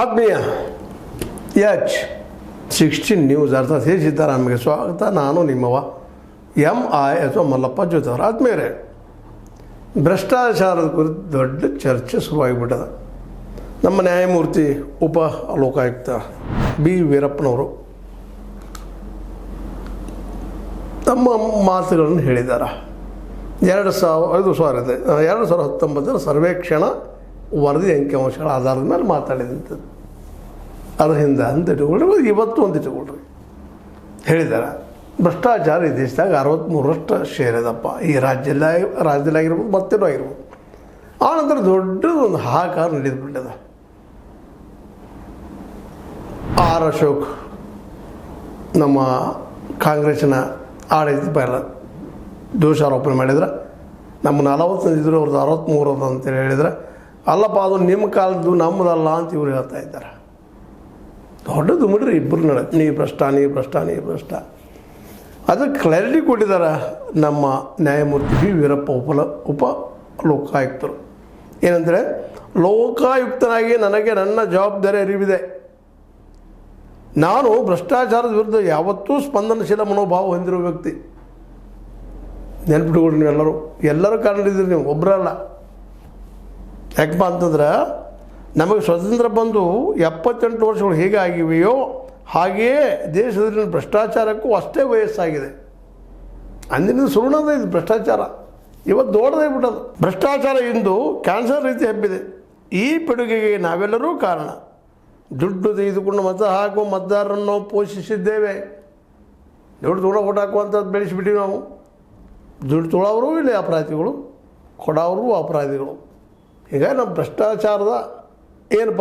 ಆತ್ಮೀಯ H16 news ಅರ್ಥಾತ್ ಹೇ ಸಿದ್ದರಾಮಯ್ಯಗೆ ಸ್ವಾಗತ. ನಾನು ನಿಮ್ಮವ MI ಅಥವಾ ಮಲ್ಲಪ್ಪ ಜೋತವರ. ಆದ್ಮೇಲೆ ಭ್ರಷ್ಟಾಚಾರದ ಕುರಿತು ದೊಡ್ಡ ಚರ್ಚೆ ಶುರುವಾಗಿಬಿಟ್ಟದ. ನಮ್ಮ ನ್ಯಾಯಮೂರ್ತಿ ಉಪ ಲೋಕಾಯುಕ್ತ B ವೀರಪ್ಪನವರು ತಮ್ಮ ಮಾತುಗಳನ್ನು ಹೇಳಿದ್ದಾರೆ. 2019 ಸರ್ವೇಕ್ಷಣಾ ವರದಿ ಅಂಕಿಅಂಶಗಳ ಆಧಾರದ ಮೇಲೆ ಮಾತಾಡಿದಂಥದ್ದು. ಅದ್ರ ಹಿಂದೆ ಅಂತ ಇಟ್ಕೊಳ್ರಿ, ಇವತ್ತು ಒಂದು ಇಟ್ಕೊಳ್ರಿ. ಹೇಳಿದ್ದಾರೆ ಭ್ರಷ್ಟಾಚಾರ ಈ ದೇಶದಾಗ 63% ಶೇರ್ ಇದಪ್ಪ, ಈ ರಾಜ್ಯದಲ್ಲಾಗಿರ್ಬೋದು ಮತ್ತೇನೋ ಆಗಿರ್ಬೋದು. ಆನಂತರ ದೊಡ್ಡದೊಂದು ಹಾಕಾರ ನಡೆದುಬಿಟ್ಟದ. ಆರ್ ಅಶೋಕ್ ನಮ್ಮ ಕಾಂಗ್ರೆಸ್ಸಿನ ಆಡಳಿತ ಪೈಲ ದೋಷಾರೋಪಣೆ ಮಾಡಿದ್ರೆ, ನಮ್ಮ 40 ಇದ್ರು ಅವ್ರದ್ದು 63 ಅಂತೇಳಿ ಹೇಳಿದ್ರೆ, ಅಲ್ಲಪ್ಪ ಅದು ನಿಮ್ಮ ಕಾಲದ್ದು ನಮ್ಮದಲ್ಲ ಅಂತ ಇವ್ರು ಹೇಳ್ತಾ ಇದ್ದಾರೆ. ದೊಡ್ಡದು ಬಿಡ್ರಿ ಇಬ್ಬರು ನಡೆ, ನೀ ಭ್ರಷ್ಟ. ಅದಕ್ಕೆ ಕ್ಲಾರಿಟಿ ಕೊಟ್ಟಿದ್ದಾರೆ ನಮ್ಮ ನ್ಯಾಯಮೂರ್ತಿ B ವೀರಪ್ಪ ಉಪ ಲೋಕಾಯುಕ್ತರು. ಏನಂದರೆ, ಲೋಕಾಯುಕ್ತನಾಗಿ ನನಗೆ ನನ್ನ ಜವಾಬ್ದಾರಿ ಅರಿವಿದೆ. ನಾನು ಭ್ರಷ್ಟಾಚಾರದ ವಿರುದ್ಧ ಯಾವತ್ತೂ ಸ್ಪಂದನಶೀಲ ಮನೋಭಾವ ಹೊಂದಿರುವ ವ್ಯಕ್ತಿ. ನೆನ್ಪಿಟ್ಕೊಳ್ರಿ, ಎಲ್ಲರೂ ಕಂಡಿದ್ದೀರಿ, ನೀವು ಒಬ್ಬರಲ್ಲ. ಯಾಕಪ್ಪ ಅಂತಂದ್ರೆ, ನಮಗೆ ಸ್ವತಂತ್ರ ಬಂದು 78 ವರ್ಷಗಳು ಹೇಗೆ ಆಗಿವೆಯೋ ಹಾಗೆಯೇ ದೇಶದಲ್ಲಿ ಭ್ರಷ್ಟಾಚಾರಕ್ಕೂ ಅಷ್ಟೇ ವಯಸ್ಸಾಗಿದೆ. ಅಂದಿನ ಸುರುಣದ ಇದು ಭ್ರಷ್ಟಾಚಾರ, ಇವತ್ತು ದೊಡ್ಡದಾಗಿ ಬಿಟ್ಟದು. ಭ್ರಷ್ಟಾಚಾರ ಇಂದು ಕ್ಯಾನ್ಸರ್ ರೀತಿ ಹಬ್ಬಿದೆ. ಈ ಪಿಡುಗಿಗೆ ನಾವೆಲ್ಲರೂ ಕಾರಣ. ದುಡ್ಡು ತೆಗೆದುಕೊಂಡು ಮತ ಹಾಕುವ ಮತದಾರರನ್ನು ಪೋಷಿಸಿದ್ದೇವೆ. ದುಡ್ಡು ತೊಗೊಳೋ ಓಟ್ ಹಾಕುವಂಥದ್ದು ಬೆಳೆಸಿಬಿಟ್ಟಿವಿ ನಾವು. ದುಡ್ಡು ತೊಗೊಳೋರು ಇಲ್ಲಿ ಅಪರಾಧಿಗಳು, ಕೊಡೋರು ಅಪರಾಧಿಗಳು. ಹೀಗಾಗಿ ನಮ್ಮ ಭ್ರಷ್ಟಾಚಾರದ ಏನಪ್ಪ